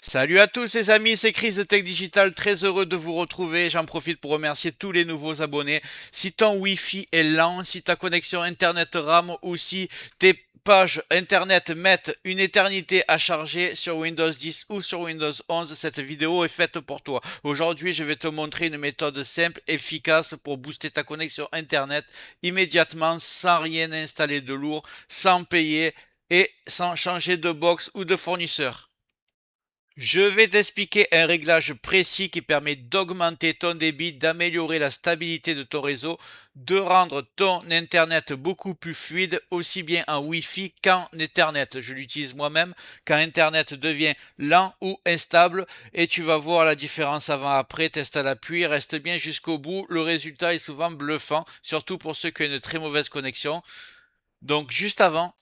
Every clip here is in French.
Salut à tous les amis, c'est Chris de Tech Digital, très heureux de vous retrouver. J'en profite pour remercier tous les nouveaux abonnés. Si ton Wi-Fi est lent, si ta connexion Internet rame ou si tes pages Internet mettent une éternité à charger sur Windows 10 ou sur Windows 11, cette vidéo est faite pour toi. Aujourd'hui, je vais te montrer une méthode simple, efficace pour booster ta connexion Internet immédiatement sans rien installer de lourd, sans payer et sans changer de box ou de fournisseur. Je vais t'expliquer un réglage précis qui permet d'augmenter ton débit, d'améliorer la stabilité de ton réseau, de rendre ton Internet beaucoup plus fluide, aussi bien en Wi-Fi qu'en Ethernet. Je l'utilise moi-même quand Internet devient lent ou instable et tu vas voir la différence avant-après. Test à l'appui, reste bien jusqu'au bout. Le résultat est souvent bluffant, surtout pour ceux qui ont une très mauvaise connexion. Donc juste avant,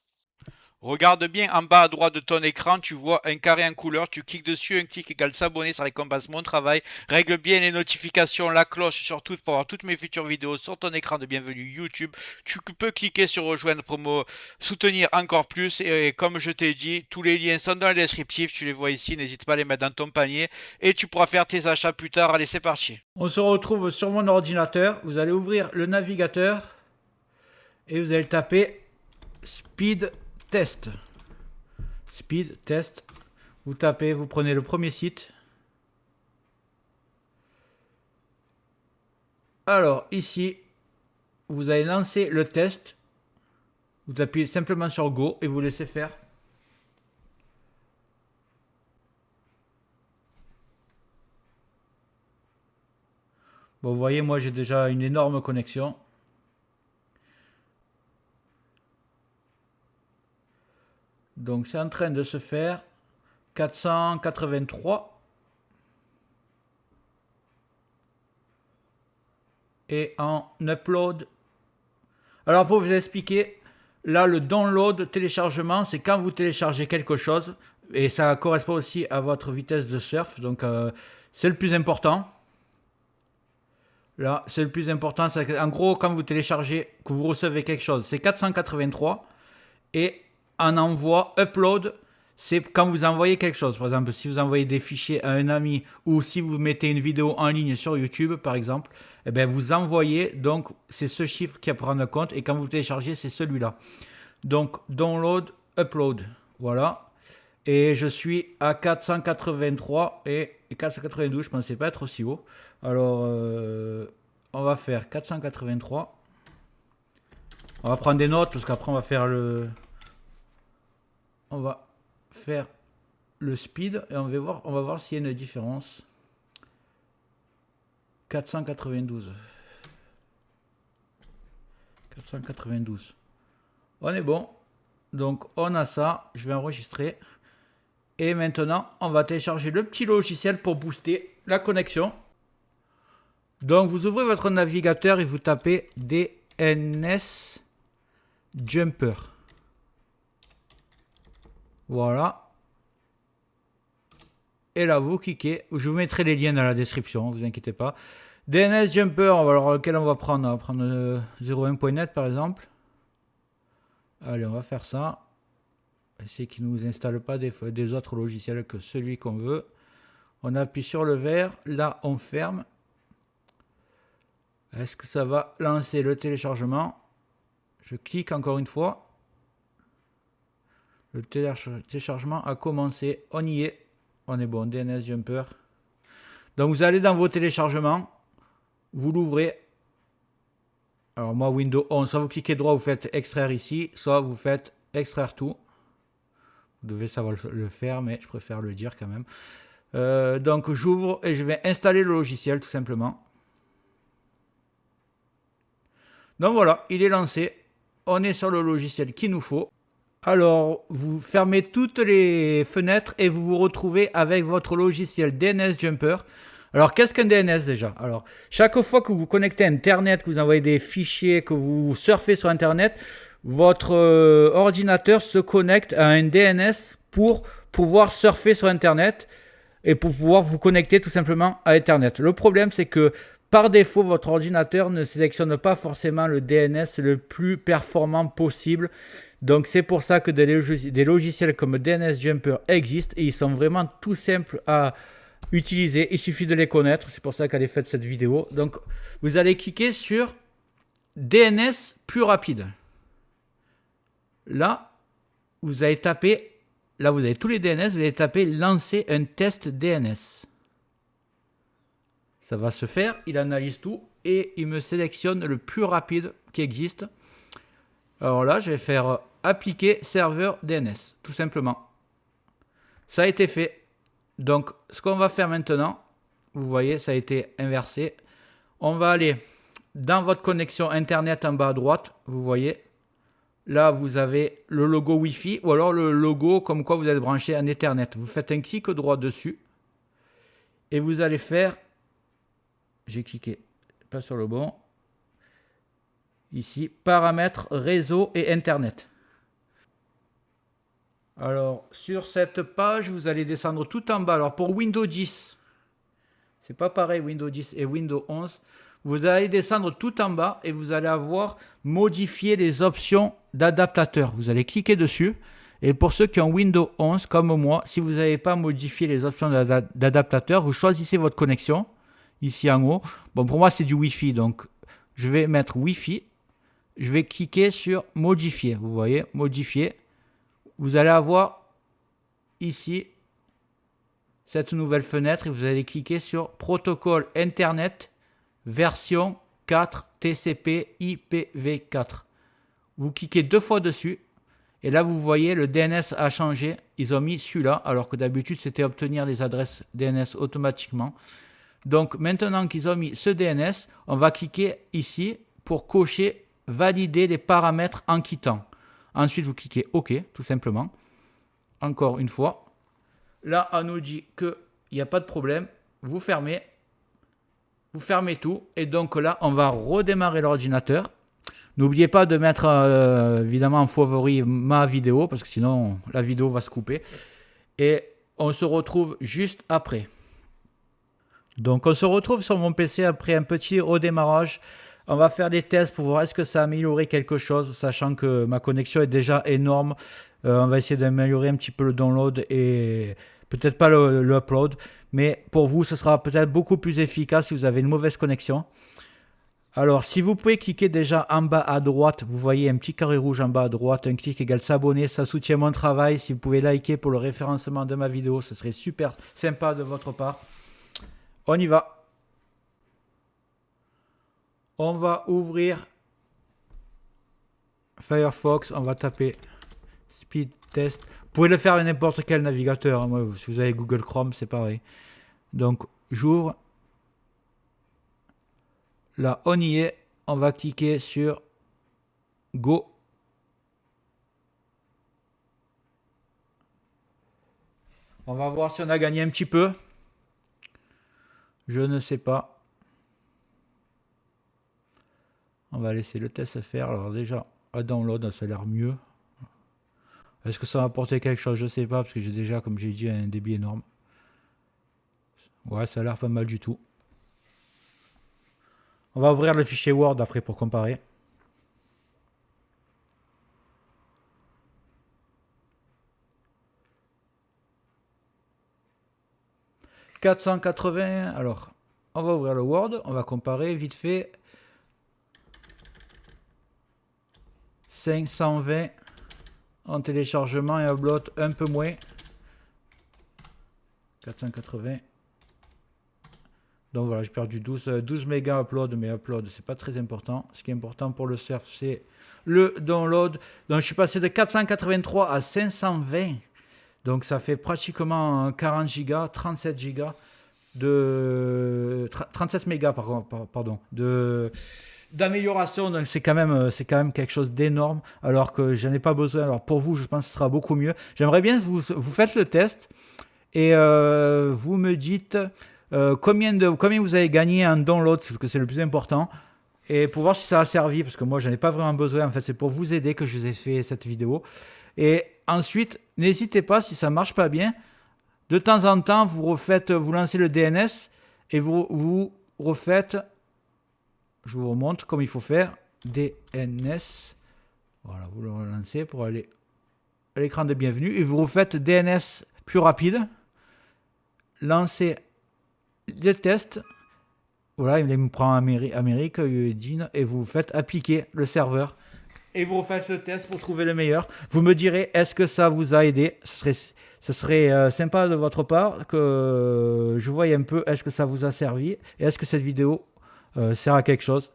regarde bien en bas à droite de ton écran, tu vois un carré en couleur, tu cliques dessus, un clic égale s'abonner, ça récompense mon travail. Règle bien les notifications, la cloche surtout pour avoir toutes mes futures vidéos sur ton écran de bienvenue YouTube. Tu peux cliquer sur rejoindre pour me soutenir encore plus et comme je t'ai dit, tous les liens sont dans le descriptif, tu les vois ici, n'hésite pas à les mettre dans ton panier et tu pourras faire tes achats plus tard. Allez, c'est parti. On se retrouve sur mon ordinateur. Vous allez ouvrir le navigateur et vous allez taper Speed Test. Speed Test. Vous tapez, vous prenez le premier site. Alors ici, vous allez lancer le test. Vous appuyez simplement sur Go et vous laissez faire. Bon, vous voyez, moi j'ai déjà une énorme connexion. Donc c'est en train de se faire. 483. Et en upload. Alors pour vous expliquer, là le download, téléchargement, c'est quand vous téléchargez quelque chose. Et ça correspond aussi à votre vitesse de surf. Donc c'est le plus important. Là, c'est le plus important. En gros, quand vous téléchargez, que vous recevez quelque chose, c'est 483. Et en envoi, upload, c'est quand vous envoyez quelque chose. Par exemple, si vous envoyez des fichiers à un ami ou si vous mettez une vidéo en ligne sur YouTube, par exemple, eh bien, vous envoyez, donc c'est ce chiffre qui est à prendre en compte. Et quand vous téléchargez, c'est celui-là. Donc, download, upload. Voilà. Et je suis à 483 et 492, je ne pensais pas être aussi haut. Alors, on va faire 483. On va prendre des notes parce qu'après on va faire le... On va faire le speed et on va voir s'il y a une différence. 492. 492. On est bon. Donc on a ça. Je vais enregistrer. Et maintenant, on va télécharger le petit logiciel pour booster la connexion. Donc, vous ouvrez votre navigateur et vous tapez DNS Jumper. Voilà. Et là, vous cliquez. Je vous mettrai les liens dans la description, ne vous inquiétez pas. DNS Jumper, alors lequel on va prendre? On va prendre 01.net par exemple. Allez, on va faire ça. C'est qu'il ne nous installe pas des autres logiciels que celui qu'on veut. On appuie sur le vert. Là, on ferme. Est-ce que ça va lancer le téléchargement? Je clique encore une fois. Le téléchargement a commencé. On y est. On est bon. DNS Jumper. Donc, vous allez dans vos téléchargements. Vous l'ouvrez. Alors, moi, Windows 11. Soit vous cliquez droit, vous faites extraire ici. Soit vous faites extraire tout. Vous devez savoir le faire, mais je préfère le dire quand même. Donc j'ouvre et je vais installer le logiciel tout simplement. Donc voilà, il est lancé. On est sur le logiciel qu'il nous faut. Alors, vous fermez toutes les fenêtres et vous vous retrouvez avec votre logiciel DNS Jumper. Alors, qu'est-ce qu'un DNS déjà? Alors, chaque fois que vous connectez à Internet, que vous envoyez des fichiers, que vous surfez sur Internet, votre ordinateur se connecte à un DNS pour pouvoir surfer sur Internet et pour pouvoir vous connecter tout simplement à Internet. Le problème, c'est que par défaut, votre ordinateur ne sélectionne pas forcément le DNS le plus performant possible. Donc c'est pour ça que des logiciels comme DNS Jumper existent et ils sont vraiment tout simples à utiliser. Il suffit de les connaître. C'est pour ça qu'elle est faite cette vidéo. Donc vous allez cliquer sur DNS plus rapide. Là, vous allez taper, là vous avez tous les DNS, vous allez taper lancer un test DNS. Ça va se faire, il analyse tout et il me sélectionne le plus rapide qui existe. Alors là, je vais faire appliquer serveur DNS, tout simplement. Ça a été fait. Donc, ce qu'on va faire maintenant, vous voyez, ça a été inversé. On va aller dans votre connexion Internet en bas à droite, vous voyez. Là, vous avez le logo Wi-Fi ou alors le logo comme quoi vous êtes branché en Ethernet. Vous faites un clic droit dessus et vous allez faire... J'ai cliqué, pas sur le bon. Ici, paramètres réseau et Internet. Alors, sur cette page, vous allez descendre tout en bas. Alors, pour Windows 10, c'est pas pareil, Windows 10 et Windows 11. Vous allez descendre tout en bas et vous allez avoir modifier les options d'adaptateur. Vous allez cliquer dessus. Et pour ceux qui ont Windows 11, comme moi, si vous n'avez pas modifié les options d'adaptateur, vous choisissez votre connexion. Ici en haut. Bon, pour moi, c'est du Wi-Fi. Donc, je vais mettre Wi-Fi. Je vais cliquer sur modifier. Vous voyez, modifier. Vous allez avoir ici cette nouvelle fenêtre et vous allez cliquer sur protocole Internet version 4 TCP IPv4. Vous cliquez 2 fois dessus et là, vous voyez, le DNS a changé. Ils ont mis celui-là alors que d'habitude, c'était obtenir les adresses DNS automatiquement. Donc, maintenant qu'ils ont mis ce DNS, on va cliquer ici pour cocher « Valider les paramètres en quittant ». Ensuite, vous cliquez « OK », tout simplement. Encore une fois. Là, on nous dit qu'il n'y a pas de problème. Vous fermez tout. Et donc là, on va redémarrer l'ordinateur. N'oubliez pas de mettre évidemment en favori ma vidéo parce que sinon, la vidéo va se couper. Et on se retrouve juste après. Donc on se retrouve sur mon PC après un petit redémarrage. On va faire des tests pour voir est-ce que ça a amélioré quelque chose, sachant que ma connexion est déjà énorme. On va essayer d'améliorer un petit peu le download et peut-être pas le upload. Mais pour vous, ce sera peut-être beaucoup plus efficace si vous avez une mauvaise connexion. Alors, si vous pouvez cliquer déjà en bas à droite, vous voyez un petit carré rouge en bas à droite, un clic égale s'abonner, ça soutient mon travail. Si vous pouvez liker pour le référencement de ma vidéo, ce serait super sympa de votre part. On y va. On va ouvrir Firefox. On va taper Speed Test. Vous pouvez le faire avec n'importe quel navigateur. Hein. Moi, si vous avez Google Chrome, c'est pareil. Donc, j'ouvre. Là, on y est. On va cliquer sur Go. On va voir si on a gagné un petit peu. Je ne sais pas. On va laisser le test se faire. Alors déjà, à download, ça a l'air mieux. Est-ce que ça va apporter quelque chose? Je ne sais pas, parce que j'ai déjà, comme j'ai dit, un débit énorme. Ouais, ça a l'air pas mal du tout. On va ouvrir le fichier Word après pour comparer. « 480, alors, on va ouvrir le Word, on va comparer vite fait. 520 en téléchargement et upload un peu moins. 480. Donc voilà, j'ai perdu 12 mégas upload, mais upload, c'est pas très important. Ce qui est important pour le surf, c'est le download. Donc je suis passé de 483 à 520. Donc ça fait pratiquement 40 gigas, 37 gigas de 37 mégas pardon d'amélioration. Donc c'est quand même quelque chose d'énorme, alors que j'en ai pas besoin. Alors pour vous, je pense que ce sera beaucoup mieux. J'aimerais bien que vous faites le test et vous me dites combien vous avez gagné en download, parce que c'est le plus important, et pour voir si ça a servi, parce que moi j'en ai pas vraiment besoin. En fait, c'est pour vous aider que je vous ai fait cette vidéo. Et ensuite, n'hésitez pas, si ça marche pas bien, de temps en temps, vous lancez le DNS et vous refaites je vous remontre comme il faut faire. DNS. Voilà, vous le relancez pour aller à l'écran de bienvenue et vous refaites DNS plus rapide. Lancez le test. Voilà, il me prend Amérique, UEDIN, et vous faites appliquer le serveur. Et vous refaites le test pour trouver le meilleur. Vous me direz, est-ce que ça vous a aidé? Ce serait sympa de votre part que je voie un peu, est-ce que ça vous a servi? Et est-ce que cette vidéo sert à quelque chose?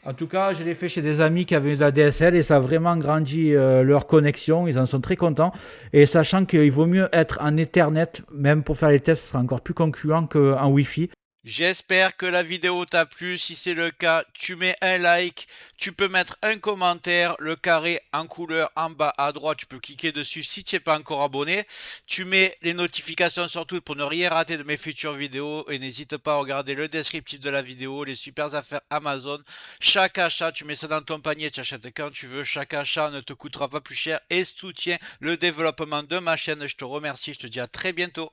En tout cas, je l'ai fait chez des amis qui avaient de la DSL et ça a vraiment grandi leur connexion. Ils en sont très contents. Et sachant qu'il vaut mieux être en Ethernet, même pour faire les tests, ce sera encore plus concluant qu'en Wi-Fi. J'espère que la vidéo t'a plu. Si c'est le cas, tu mets un like, tu peux mettre un commentaire, le carré en couleur en bas à droite, tu peux cliquer dessus si tu n'es pas encore abonné. Tu mets les notifications surtout pour ne rien rater de mes futures vidéos et n'hésite pas à regarder le descriptif de la vidéo, les super affaires Amazon. Chaque achat, tu mets ça dans ton panier, tu achètes quand tu veux. Chaque achat ne te coûtera pas plus cher et soutient le développement de ma chaîne. Je te remercie, je te dis à très bientôt.